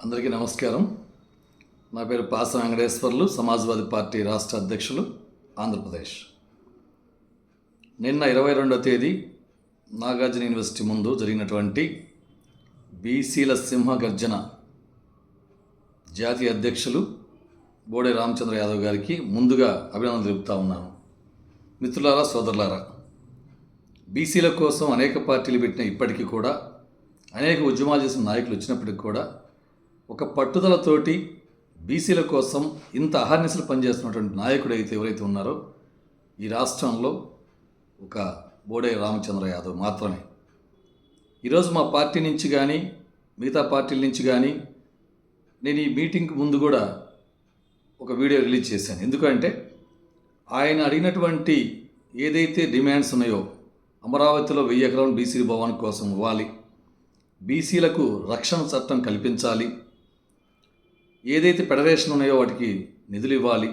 అందరికీ నమస్కారం. నా పేరు పాస వెంకటేశ్వర్లు, సమాజ్వాదీ పార్టీ రాష్ట్ర అధ్యక్షులు, ఆంధ్రప్రదేశ్. నిన్న 22వ తేదీ నాగార్జున యూనివర్సిటీ ముందు జరిగినటువంటి బీసీల సింహగర్జన జాతీయ అధ్యక్షులు బోడే రామచంద్ర యాదవ్ గారికి ముందుగా అభినందనలు తెలుపుతా ఉన్నాను. మిత్రులారా, సోదరులారా, బీసీల కోసం అనేక పార్టీలు పెట్టిన ఇప్పటికీ కూడా, అనేక ఉద్యమాలు చేసిన నాయకులు వచ్చినప్పటికీ కూడా ఒక పట్టుదలతోటి బీసీల కోసం ఇంత అహర్నిశలు పనిచేస్తున్నటువంటి నాయకుడు అయితే ఎవరైతే ఉన్నారో ఈ రాష్ట్రంలో ఒక బోడే రామచంద్ర యాదవ్ మాత్రమే. ఈరోజు మా పార్టీ నుంచి కానీ మిగతా పార్టీల నుంచి కానీ నేను ఈ మీటింగ్కి ముందు కూడా ఒక వీడియో రిలీజ్ చేశాను. ఎందుకంటే ఆయన అడిగినటువంటి ఏదైతే డిమాండ్స్ ఉన్నాయో, అమరావతిలో 1000 ఎకరాల బీసీ భవన్ కోసం ఇవ్వాలి, బీసీలకు రక్షణ చట్టం కల్పించాలి, ఏదైతే ఫెడరేషన్ ఉన్నాయో వాటికి నిధులు ఇవ్వాలి,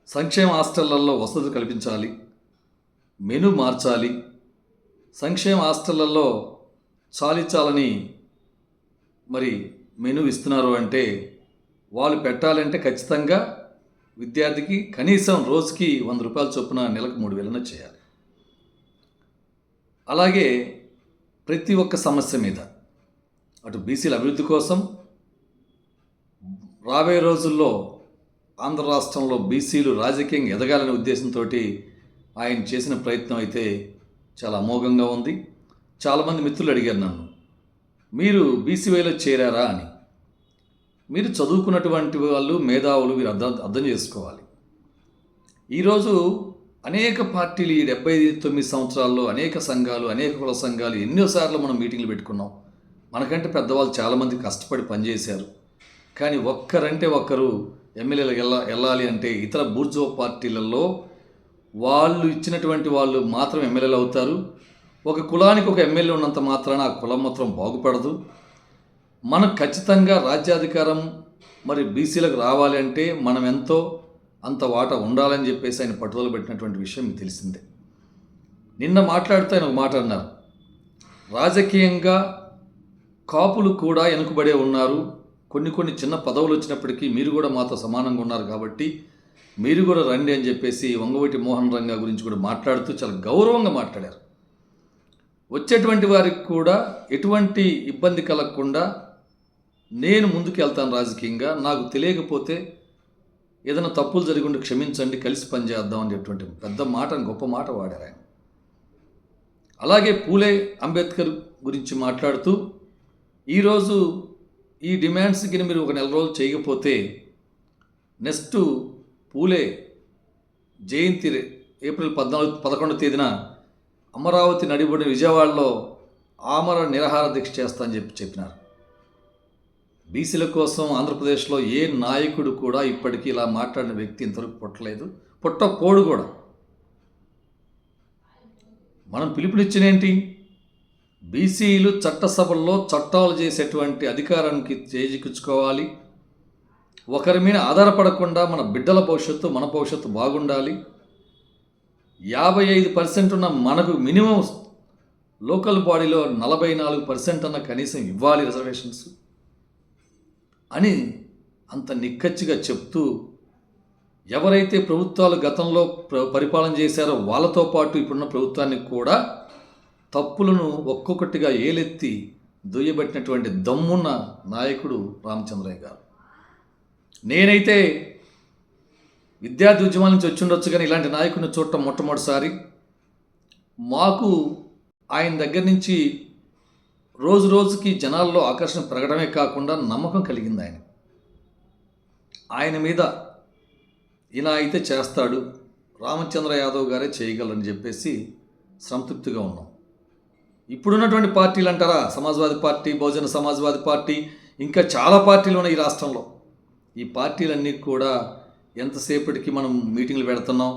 సంక్షేమ హాస్టళ్లలో వసతులు కల్పించాలి, మెను మార్చాలి, సంక్షేమ హాస్టళ్లలో చాలని మరి మెను ఇస్తున్నారు అంటే వాళ్ళు పెట్టాలంటే ఖచ్చితంగా విద్యార్థికి కనీసం రోజుకి 100 రూపాయల చొప్పున నెలకు 3000 చేయాలి. అలాగే ప్రతి ఒక్క సమస్య మీద అటు బీసీల అభివృద్ధి కోసం రాబోయే రోజుల్లో ఆంధ్ర రాష్ట్రంలో బీసీలు రాజకీయంగా ఎదగాలనే ఉద్దేశంతో ఆయన చేసిన ప్రయత్నం అయితే చాలా అమోఘంగా ఉంది. చాలామంది మిత్రులు అడిగారు నన్ను, మీరు బీసీవైలో చేరారా అని. మీరు చదువుకున్నటువంటి వాళ్ళు, మేధావులు, మీరు అర్థం చేసుకోవాలి. ఈరోజు అనేక పార్టీలు ఈ 79 సంవత్సరాల్లో అనేక సంఘాలు, అనేక కుల సంఘాలు ఎన్నోసార్లు మనం మీటింగ్లు పెట్టుకున్నాం. మనకంటే పెద్దవాళ్ళు చాలామంది కష్టపడి పనిచేశారు. కానీ ఒక్కరంటే ఒక్కరు ఎమ్మెల్యేలకు వెళ్ళాలి అంటే ఇతర బూర్జువా పార్టీలలో వాళ్ళు ఇచ్చినటువంటి వాళ్ళు మాత్రం ఎమ్మెల్యేలు అవుతారు. ఒక కులానికి ఒక ఎమ్మెల్యే ఉన్నంత మాత్రాన ఆ కులం మాత్రం బాగుపడదు. మనకు ఖచ్చితంగా రాజ్యాధికారం మరి బీసీలకు రావాలి అంటే మనం ఎంతో అంత వాటా ఉండాలని చెప్పేసి ఆయన పట్టుదల పెట్టినటువంటి విషయం మీకు తెలిసిందే. నిన్న మాట్లాడుతూ ఆయన ఒక మాట అన్నారు, రాజకీయంగా కాపులు కూడా వెనుకబడే ఉన్నారు, కొన్ని చిన్న పదవులు వచ్చినప్పటికీ మీరు కూడా మాతో సమానంగా ఉన్నారు కాబట్టి మీరు కూడా రండి అని చెప్పేసి వంగవీటి మోహన్ రంగా గురించి కూడా మాట్లాడుతూ చాలా గౌరవంగా మాట్లాడారు. వచ్చేటువంటి వారికి కూడా ఎటువంటి ఇబ్బంది కలగకుండా నేను ముందుకు వెళ్తాను రాజకీయంగా, నాకు తెలియకపోతే ఏదైనా తప్పులు జరిగి ఉంటే క్షమించండి, కలిసి పనిచేద్దాం అనేటువంటి పెద్ద మాట, గొప్ప మాట వాడారు ఆయన. అలాగే పూలే అంబేద్కర్ గురించి మాట్లాడుతూ ఈరోజు ఈ డిమాండ్స్కి మీరు ఒక 4 రోజులు చేయకపోతే నెక్స్ట్ పూలే జయంతి ఏప్రిల్ 11వ తేదీన అమరావతి నడిబొడి విజయవాడలో ఆమర నిరాహార దీక్ష చేస్తా అని చెప్పినారు. బీసీల కోసం ఆంధ్రప్రదేశ్లో ఏ నాయకుడు కూడా ఇప్పటికీ ఇలా మాట్లాడిన వ్యక్తి ఇంతవరకు పుట్టలేదు, పుట్టపోడు కూడా. మనం పిలుపునిచ్చినేంటి? బీసీలు చట్టసభల్లో చట్టాలు చేసేటువంటి అధికారానికి చేజిక్కించుకోవాలి, ఒకరి మీద ఆధారపడకుండా మన బిడ్డల భవిష్యత్తు, మన భవిష్యత్తు బాగుండాలి, 55% ఉన్న మనకు మినిమం లోకల్ బాడీలో 44% అన్న కనీసం ఇవ్వాలి రిజర్వేషన్స్ అని అంత నిక్కచ్చిగా చెప్తూ, ఎవరైతే ప్రభుత్వాలు గతంలో పరిపాలన చేశారో వాళ్ళతో పాటు ఇప్పుడున్న ప్రభుత్వానికి కూడా తప్పులను ఒక్కొక్కటిగా ఏలెత్తి దుయ్యబట్టినటువంటి దమ్మున్న నాయకుడు రామచంద్రయ్య గారు. నేనైతే విద్యార్థి ఉద్యమాల నుంచి వచ్చి ఉండొచ్చు, కానీ ఇలాంటి నాయకుడిని చూడటం మొట్టమొదటిసారి. మాకు ఆయన దగ్గర నుంచి రోజు రోజుకి జనాల్లో ఆకర్షణ పెరగడమే కాకుండా నమ్మకం కలిగింది. ఆయన మీద ఇలా అయితే చేస్తాడు, రామచంద్ర యాదవ్ గారే చేయగలరని చెప్పేసి సంతృప్తిగా ఉన్నాం. ఇప్పుడున్నటువంటి పార్టీలు అంటారా, సమాజ్వాదీ పార్టీ, బహుజన సమాజ్వాదీ పార్టీ, ఇంకా చాలా పార్టీలు ఉన్నాయి ఈ రాష్ట్రంలో. ఈ పార్టీలన్నీ కూడా ఎంతసేపటికి మనం మీటింగ్లు పెడుతున్నాం,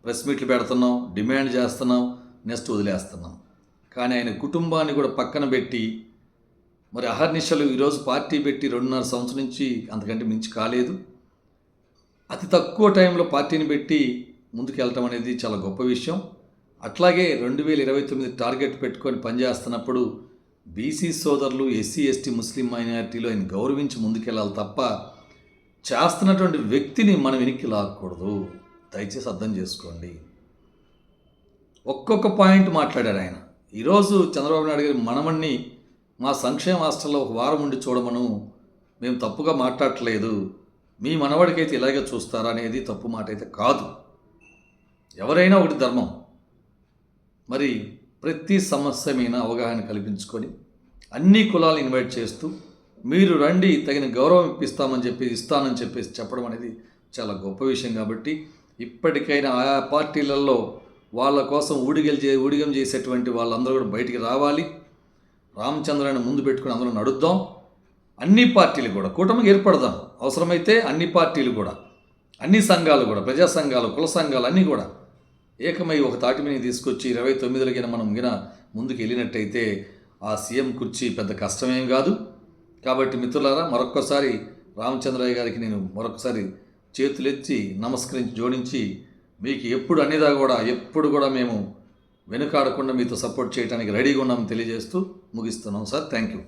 ప్రెస్ మీట్లు పెడుతున్నాం, డిమాండ్ చేస్తున్నాం, నెక్స్ట్ వదిలేస్తున్నాం. కానీ ఆయన కుటుంబాన్ని కూడా పక్కన పెట్టి మరి అహర్నిశలు ఈరోజు పార్టీ పెట్టి 2.5 సంవత్సరం నుంచి అంతకంటే మించి కాలేదు. అతి తక్కువ టైంలో పార్టీని పెట్టి ముందుకు వెళ్ళటం అనేది చాలా గొప్ప విషయం. అట్లాగే 2029 టార్గెట్ పెట్టుకొని పనిచేస్తున్నప్పుడు బీసీ సోదరులు, ఎస్సీ, ఎస్టీ, ముస్లిం మైనారిటీలు ఆయన గౌరవించి ముందుకెళ్ళాలి తప్ప చేస్తున్నటువంటి వ్యక్తిని మనం వెనక్కి లాగకూడదు. దయచేసి అర్థం చేసుకోండి. ఒక్కొక్క పాయింట్ మాట్లాడారు ఆయన. ఈరోజు చంద్రబాబు నాయుడు గారి మనవణ్ణి మా సంక్షేమ హాస్టల్లో ఒక వారం ఉండి చూడమను, మేము తప్పుగా మాట్లాడట్లేదు, మీ మనవడికైతే ఇలాగే చూస్తారా అనేది తప్పు మాట అయితే కాదు. ఎవరైనా ఒకటి ధర్మం. మరి ప్రతి సమస్య మీద అవగాహన కల్పించుకొని అన్ని కులాలు ఇన్వైట్ చేస్తూ మీరు రండి, తగిన గౌరవం ఇస్తానని చెప్పేసి చెప్పడం అనేది చాలా గొప్ప విషయం. కాబట్టి ఇప్పటికైనా ఆయా పార్టీలలో వాళ్ళ కోసం ఊడిగం చేసేటువంటి వాళ్ళందరూ కూడా బయటికి రావాలి. రామచంద్రాన్ని ముందు పెట్టుకుని అందరూ నడుద్దాం. అన్ని పార్టీలు కూడా కూటమికి ఏర్పడదాం. అవసరమైతే అన్ని పార్టీలు కూడా, అన్ని సంఘాలు కూడా, ప్రజా సంఘాలు, కుల సంఘాలు అన్నీ కూడా ఏకమై ఒక తాటి మీద తీసుకొచ్చి 29 మనం ముందుకు వెళ్ళినట్టయితే ఆ సీఎం కుర్చీ పెద్ద కష్టమేం కాదు. కాబట్టి మిత్రులారా, మరొక్కసారి రామచంద్రయ్య గారికి నేను మరొకసారి చేతులెత్తి నమస్కరించి జోడించి మీకు ఎప్పుడు కూడా మేము వెనుకాడకుండా మీతో సపోర్ట్ చేయడానికి రెడీగా ఉన్నామని తెలియజేస్తూ ముగిస్తున్నాం సార్. Thank you.